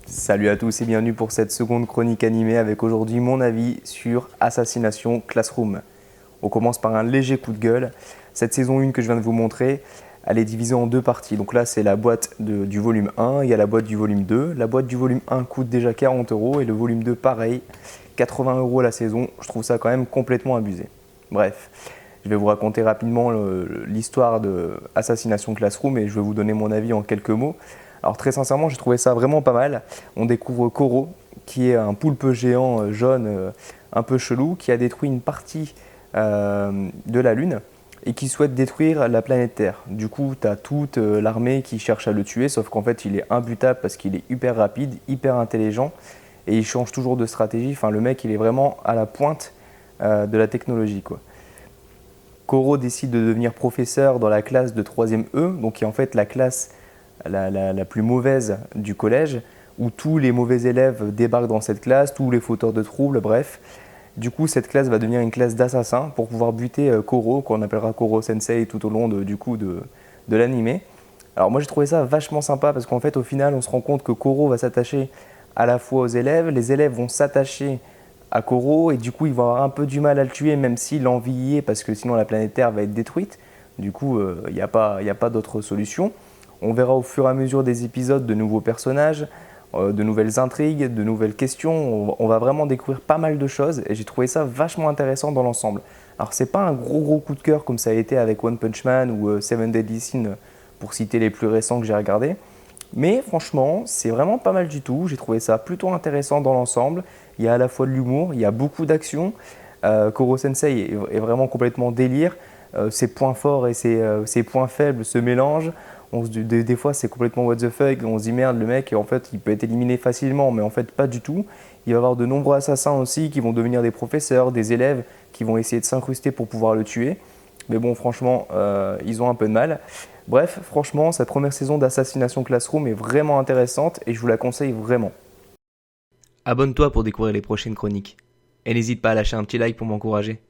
Salut à tous et bienvenue pour cette seconde chronique animée avec aujourd'hui mon avis sur Assassination Classroom. On commence par un léger coup de gueule. Cette saison 1 que je viens de vous montrer, elle est divisée en deux parties. Donc là c'est la boîte du volume 1, il y a la boîte du volume 2. La boîte du volume 1 coûte déjà 40€ et le volume 2 pareil, 80€ la saison. Je trouve ça quand même complètement abusé. Bref, je vais vous raconter rapidement l'histoire de Assassination Classroom et je vais vous donner mon avis en quelques mots. Alors très sincèrement, j'ai trouvé ça vraiment pas mal. On découvre Koro, qui est un poulpe géant jaune un peu chelou, qui a détruit une partie de la Lune et qui souhaite détruire la planète Terre. Du coup, tu as toute l'armée qui cherche à le tuer, sauf qu'en fait, il est imbutable parce qu'il est hyper rapide, hyper intelligent et il change toujours de stratégie. Enfin, le mec, il est vraiment à la pointe de la technologie, quoi. Koro décide de devenir professeur dans la classe de 3e E, donc qui est en fait la classe la plus mauvaise du collège, où tous les mauvais élèves débarquent dans cette classe, tous les fauteurs de troubles, bref. Du coup, cette classe va devenir une classe d'assassins pour pouvoir buter Koro, qu'on appellera Koro Sensei tout au long de l'animé. Alors moi j'ai trouvé ça vachement sympa parce qu'en fait au final on se rend compte que Koro va s'attacher à la fois aux élèves, les élèves vont s'attacher à Koro et du coup ils vont avoir un peu du mal à le tuer même si l'envie y est parce que sinon la planète Terre va être détruite. Du coup il n'y a pas d'autre solution. On verra au fur et à mesure des épisodes de nouveaux personnages, de nouvelles intrigues, de nouvelles questions. On va vraiment découvrir pas mal de choses et j'ai trouvé ça vachement intéressant dans l'ensemble. Alors c'est pas un gros coup de cœur comme ça a été avec One Punch Man ou Seven Deadly Sins pour citer les plus récents que j'ai regardés. Mais franchement, c'est vraiment pas mal du tout. J'ai trouvé ça plutôt intéressant dans l'ensemble. Il y a à la fois de l'humour, il y a beaucoup d'action. Koro Sensei est vraiment complètement délire. Ses points forts et ses points faibles se mélangent. Des fois, c'est complètement what the fuck. On se dit merde, le mec, en fait, il peut être éliminé facilement, mais en fait, pas du tout. Il va y avoir de nombreux assassins aussi qui vont devenir des professeurs, des élèves qui vont essayer de s'incruster pour pouvoir le tuer. Mais bon, franchement, ils ont un peu de mal. Bref, franchement, cette première saison d'Assassination Classroom est vraiment intéressante et je vous la conseille vraiment. Abonne-toi pour découvrir les prochaines chroniques. Et n'hésite pas à lâcher un petit like pour m'encourager.